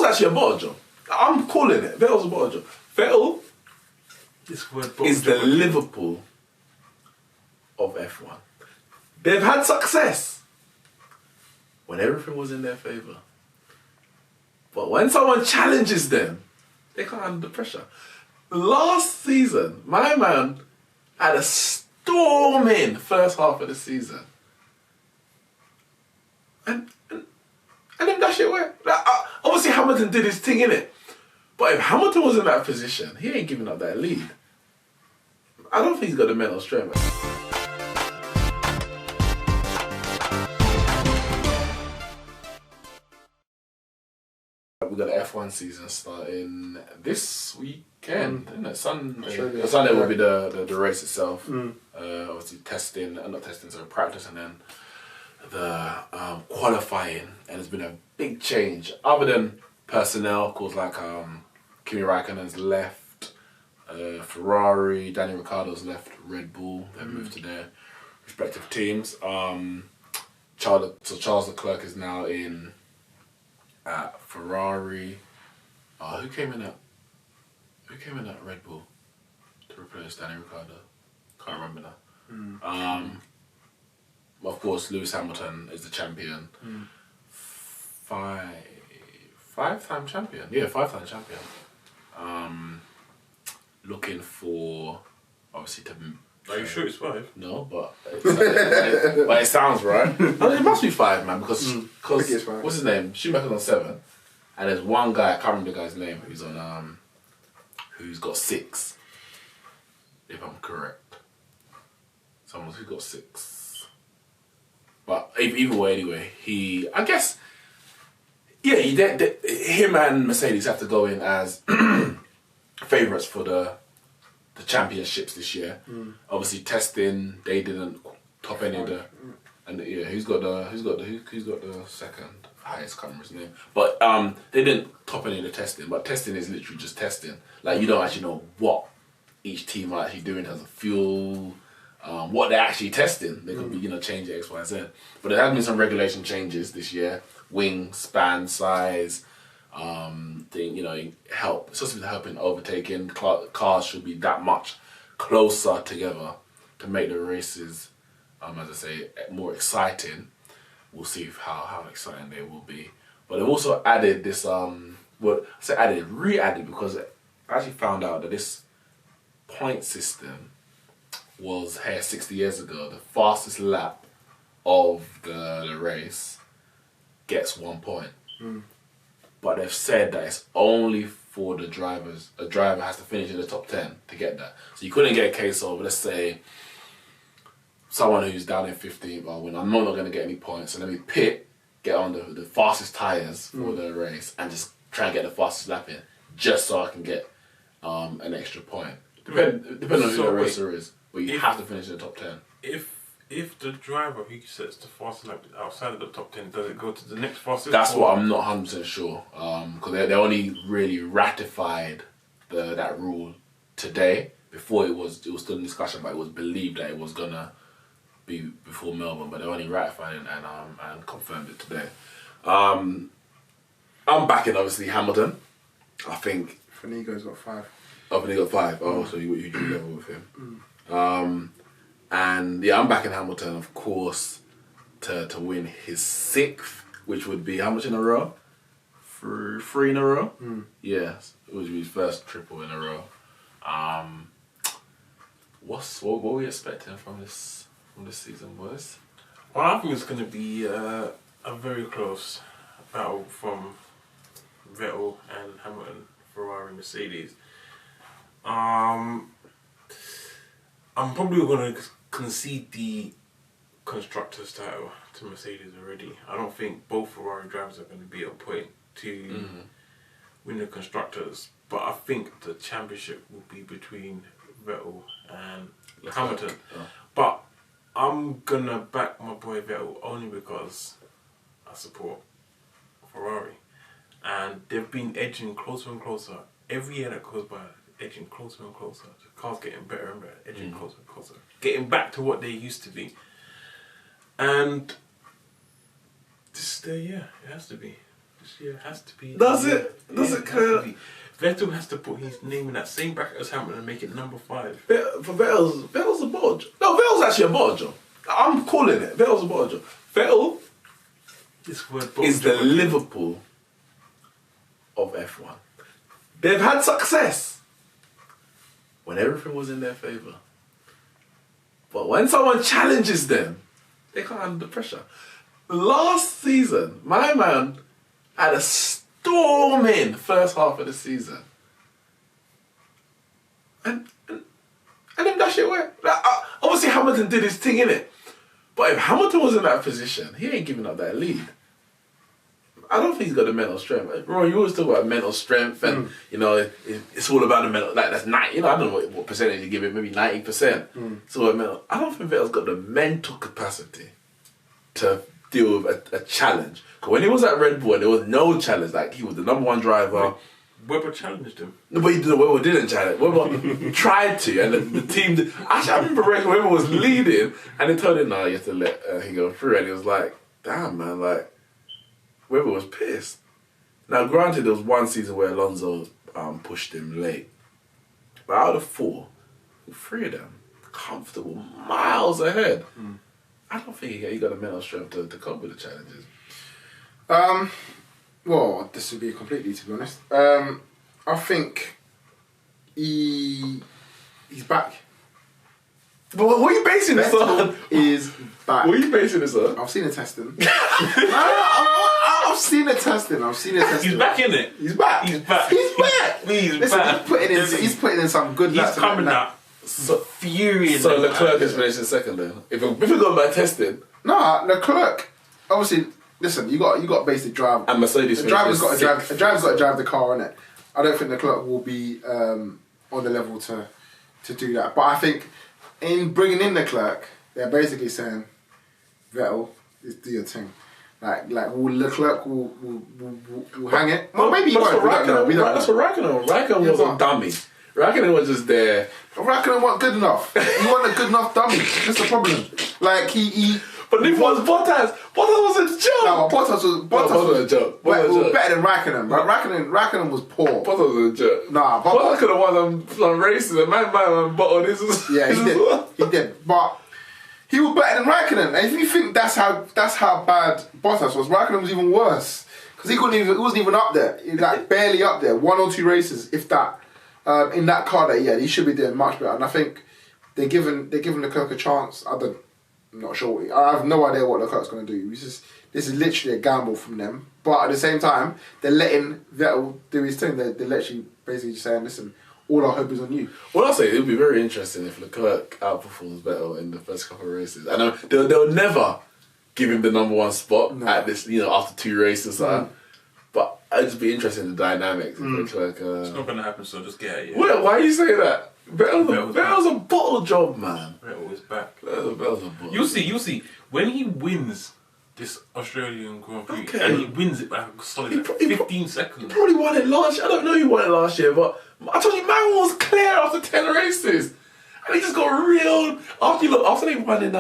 Vettel's actually a bottle job. I'm calling it. Vettel's a bottle job. Vettel is the Liverpool of F1. They've had success when everything was in their favour. But when someone challenges them, they can't handle the pressure. Last season, my man had a storming first half of the season. And then dash it away. Like, obviously Hamilton did his thing, innit? But if Hamilton was in that position, he ain't giving up that lead. I don't think he's got the mental strength. We've got the F1 season starting this weekend, isn't it? Sunday will be the race itself. Obviously practice and then the qualifying. And there's been a big change. Other than personnel, of course, like Kimi Raikkonen's left Ferrari, Daniel Ricciardo's left Red Bull. They've moved to their respective teams. Charles Leclerc is now in at Ferrari. Who came in at Red Bull to replace Daniel Ricciardo? Can't remember now. Of course, Lewis Hamilton is the champion. Five-time champion. Yeah, five-time champion. Looking for, obviously, to... Are you sure it's 5? No, but it sounds right. I mean, it must be 5, man, because what's his name? Schumacher's on 7, and there's one guy, I can't remember the guy's name, who's on who's got 6, if I'm correct. Someone who's got 6. But either way, anyway, him and Mercedes have to go in as favourites for the championships this year. Obviously, testing, they didn't top any of the, and yeah, who's got the second highest? Can't remember his name. But they didn't top any of the testing. But testing is literally just testing. Like, you don't actually know what each team are actually doing in terms of fuel, what they're actually testing. They could be change X, Y, Z. But there has been some regulation changes this year. Wing span size. Help. It's supposed to be helping overtaking. Cars should be that much closer together to make the races, as I say, more exciting. We'll see how exciting they will be. But they've also added this, re-added, because I actually found out that this point system was here 60 years ago. The fastest lap of the race gets 1 point. But they've said that it's only for the drivers. A driver has to finish in the top 10 to get that. So you couldn't get a case of, let's say, someone who's down in 15th, when I'm not going to get any points, so let me get on the fastest tyres for the race and just try and get the fastest lap in, just so I can get an extra point. Depending on who the racer is, but you have to finish in the top 10. If the driver who sets the fastest lap outside of the top 10, does it go to the next fastest? That's what I'm not 100% sure. Because they only really ratified that rule today. Before it was still in discussion, but it was believed that it was gonna be before Melbourne, but they only ratified it and confirmed it today. I'm backing obviously Hamilton. I think Fanigo's got 5. Oh, Fanigo got 5. Oh, so you do level with him. And yeah, I'm backing Hamilton, of course, to win his 6th, which would be how much in a row? 3 in a row? Yeah, it would be his first triple in a row. What were we expecting from this season, boys? Well, I think it's going to be a very close battle from Vettel and Hamilton, Ferrari, Mercedes. I'm probably going to concede the constructors title to Mercedes already. I don't think both Ferrari drivers are going to be at a point to win the constructors, but I think the championship will be between Vettel and Hamilton. But I'm going to back my boy Vettel only because I support Ferrari, and they've been edging closer and closer every year that goes by. Edging closer and closer. The car's getting better and better. Edging closer and closer. Getting back to what they used to be. And this day, it has to be. This year has to be. Does it? Does it clear? Vettel has to put his name in that same bracket as Hamilton and make it number 5. For Vettel's a bottle job. No, Vettel's actually a bottle job. I'm calling it. Vettel's a bottle job. Vettel This word is the Liverpool of F1. They've had success when everything was in their favour. But when someone challenges them, they can't handle the pressure. Last season, my man had a storming first half of the season. And then that shit went. Obviously Hamilton did his thing, innit? But if Hamilton was in that position, he ain't giving up that lead. I don't think he's got the mental strength. Bro, you always talk about mental strength and, you know, it's all about the mental, like that's 90, you know, I don't know what percentage you give it, maybe 90%. So mental, I don't think Vettel's got the mental capacity to deal with a challenge. Because when he was at Red Bull, there was no challenge. Like, he was the number 1 driver. Webber challenged him. No, but Webber didn't challenge. Webber tried to, and the team did. Actually, I remember Webber was leading, and they told him, no, you have to let him go through. And he was like, damn, man, like, Webber was pissed. Now, granted, there was one season where Alonso pushed him late. But out of 4, 3 of them, comfortable, miles ahead. I don't think he got the mental strength to cope with the challenges. Well, this would be completely, to be honest. I think he's back. But what are you basing this on? Is back. What are you basing this on? I've seen the testing. I've seen the testing. He's back in it. He's back. He's back. He's putting in some good laps. He's coming out. So furious. So Leclerc is finishing second then. If we go by testing. No, Leclerc. Obviously, listen. You got to base the drive. And Mercedes. The driver's got to drive. The driver's got to drive the car, innit? I don't think Leclerc will be on the level to do that. But I think in bringing in Leclerc, they're basically saying, Vettel, do your thing. Like Leclerc will hang it. Well, maybe he won't. That's what Raikkonen. Raikkonen was a dummy. Raikkonen was just there. Raikkonen wasn't good enough. He wasn't a good enough dummy. That's the problem. Like he. But neither was Bottas. Bottas was a joke. No, Bottas was a joke. Better than Raikkonen. But Raikkonen was poor. Bottas was a joke. Nah, Bottas could have won some races. And man bottled this. Yeah, he did. He did. But he was better than Raikkonen. And if you think that's how bad Bottas was, Raikkonen was even worse because he wasn't even up there. He was like barely up there. 1 or 2 races, if that. In that car that he had, he should be doing much better. And I think they're giving Leclerc a chance. I'm not sure. I have no idea what Leclerc's going to do. This is literally a gamble from them. But at the same time, they're letting Vettel do his thing. They're literally basically just saying, listen, all our hope is on you. Well, I'll say it would be very interesting if Leclerc outperforms Vettel in the first couple of races. I know they'll never give him the number 1 spot at this, after 2 races. But it'd just be interesting the dynamics. Leclerc, it's not going to happen, so just get it. Why are you saying that? Vettel's a bottle job, man. Vettel is back. Vettel's a bottle. You'll see. When he wins this Australian Grand Prix, and he wins it by a solid 15 seconds. He probably won it last year. I don't know who won it last year, but I told you, man was clear after 10 races. And he just got real... After they won in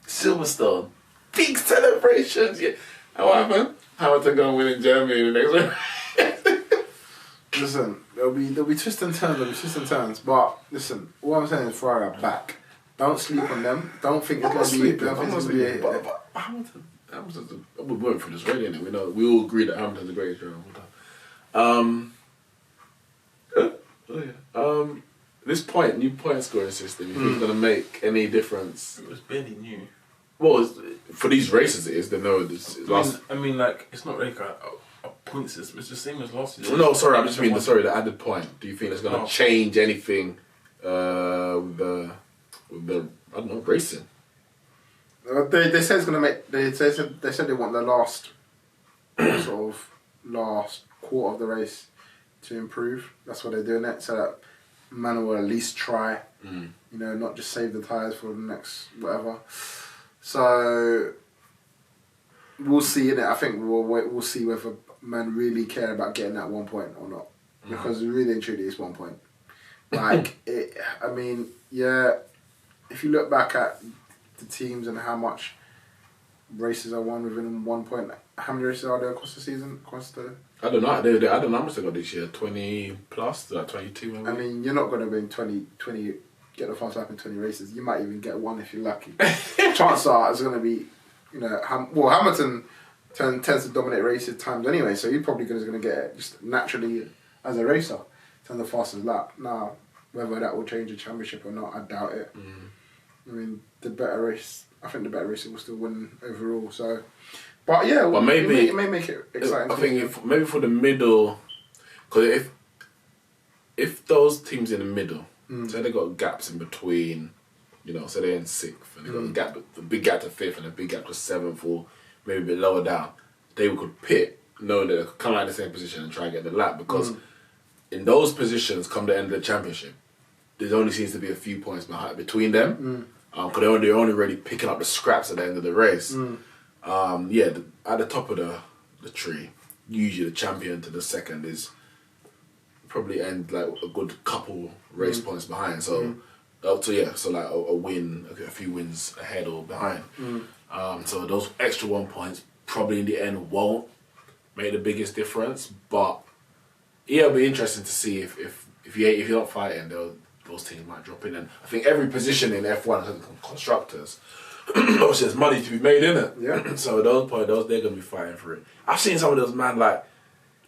Silverstone, big celebrations. Yeah. And what happened? Hamilton going to win in Germany in the next one. Listen, there'll be twists and turns. But listen, what I'm saying is Ferrari are back. Don't sleep on them. Don't think it's going to be... But Hamilton's we're going through this already, innit? We all agree that Hamilton's the greatest driver of all time. This new point scoring system, you think it's going to make any difference? It was barely new. Well, for these races it is. They know this. I mean, like, it's not like a point system. It's the same as last season. No, sorry, I just mean the added point. Do you think it's going to change anything with the I don't know, racing? They said it's going to make. They said they want the last last quarter of the race to improve. That's why they're doing it, so that man will at least try. Not just save the tyres for the next whatever. So we'll see, innit? I think we'll see whether man really care about getting that 1 point or not, because really and truly it's 1 point. Like if you look back at the teams and how much races are won within 1 point, how many races are there across the season? I don't know. I don't know how much they got this year. 20 plus, like 22 maybe. I mean, you're not going to win 20, get the fast lap in 20 races. You might even get one if you're lucky. Chances are it's going to be, Hamilton tends to dominate races times anyway, so you're probably going to get it just naturally as a racer in terms of fastest lap. Now, whether that will change the championship or not, I doubt it. I mean, the better racer will still win overall. So, but yeah, but maybe it may make it exciting. I think maybe for the middle, because if those teams in the middle, say they got gaps in between, so they're in 6th and they got a big gap to 5th and a big gap to 7th, or maybe a bit lower down, they could pit, knowing that they could come out in the same position and try and get the lap, because in those positions, come the end of the championship, there only seems to be a few points between them, because they're only really picking up the scraps at the end of the race. At the top of the tree, usually the champion to the second is probably end like a good couple race points behind. So, like a win, a few wins ahead or behind. So those extra 1 points probably in the end won't make the biggest difference. But yeah, it'll be interesting to see if you're not fighting, those teams might drop in. And I think every position in F1 has constructors. Obviously, there's money to be made in it. Yeah. So they're going to be fighting for it. I've seen some of those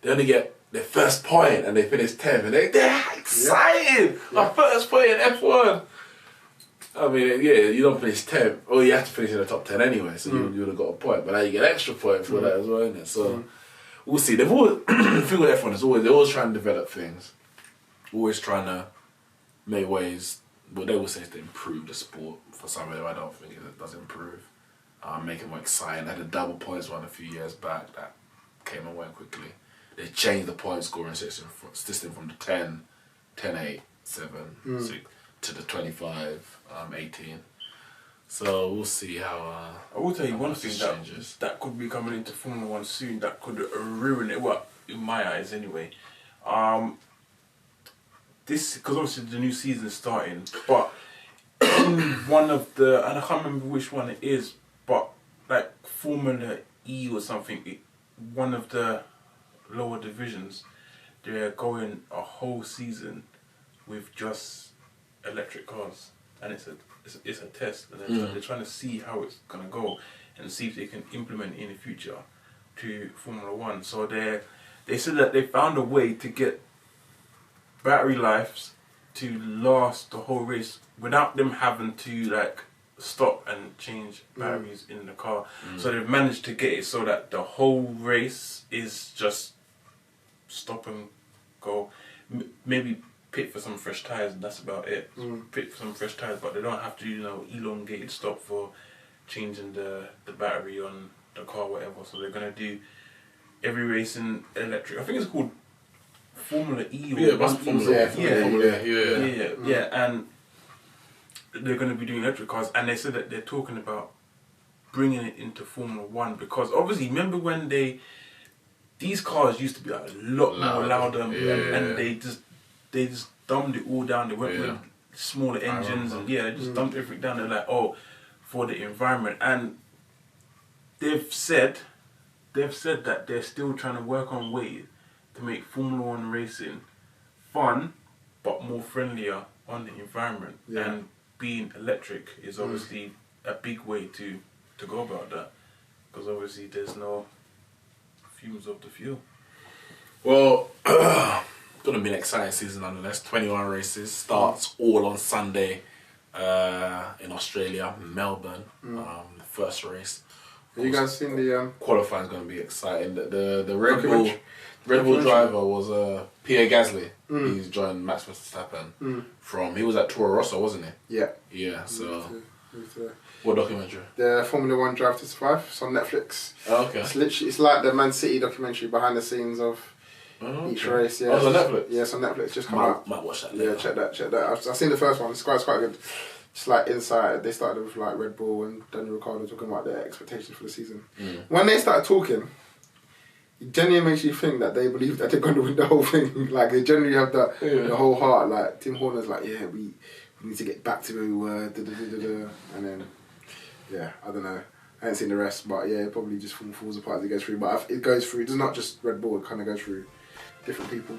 they only get their first point and they finish 10th and they're excited. My first point in F1. I mean, you don't finish 10th. Or you have to finish in the top 10 anyway, so you would have got a point. But now you get an extra point for that as well, innit? So we'll see. They've always, the thing with F1 is they're always trying to develop things. Always trying to make ways. Well, they will say to improve the sport. For some of them, I don't think it does improve. Make it more exciting. They had a double points one a few years back that came and went quickly. They changed the point scoring system from the 10, 8, 7, 6 to the 25, 18. So we'll see how. I will tell you one thing that could be coming into Formula 1 soon that could ruin it. Well, in my eyes anyway. This, because obviously the new season is starting, but in one of the, and I can't remember which one it is, but like Formula E or something, one of the lower divisions, they're going a whole season with just electric cars, and it's a test, and they're trying to see how it's gonna go and see if they can implement it in the future to Formula 1. So they said that they found a way to get battery lives to last the whole race without them having to like stop and change batteries in the car. So they've managed to get it so that the whole race is just stop and go. Maybe pit for some fresh tyres and that's about it. Pit for some fresh tyres, but they don't have to elongated stop for changing the battery on the car, whatever. So they're gonna do every race in electric. I think it's called Formula E. And they're going to be doing electric cars, and they said that they're talking about bringing it into Formula 1 because obviously, remember when these cars used to be like a lot more louder, and they just dumbed it all down. They went with smaller engines, and they just dumped everything down. They're like, for the environment, and they've said that they're still trying to work on ways to make Formula 1 racing fun, but more friendlier on the environment. And being electric is obviously a big way to go about that, because obviously there's no fumes of the fuel. Well, going to be an exciting season nonetheless. 21 races, starts all on Sunday in Australia, Melbourne, the first race. Have you guys seen the qualifying is going to be exciting. The Red Bull driver was Pierre Gasly. He's joined Max Verstappen from. He was at Toro Rosso, wasn't he? Yeah. Yeah. So. What documentary? The Formula 1 Drive to Survive. It's on Netflix. Oh, okay. It's like the Man City documentary behind the scenes of each race. Yeah. Oh, it's on Netflix. Yeah, it's on Netflix. Just come out. Might watch that later. Yeah, check that. I've seen the first one. It's quite good. Just like inside, they started with like Red Bull and Daniel Ricciardo talking about their expectations for the season. When they started talking, it genuinely makes you think that they believe that they're going to win the whole thing. Like they genuinely have the whole heart. Like Tim Horner's like, we need to get back to where we were. And then, I don't know. I haven't seen the rest, but yeah, it probably just falls apart as it goes through. But it goes through. It's not just Red Bull. It kind of goes through different people.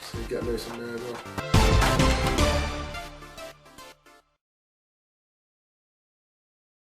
So you get those on there as well.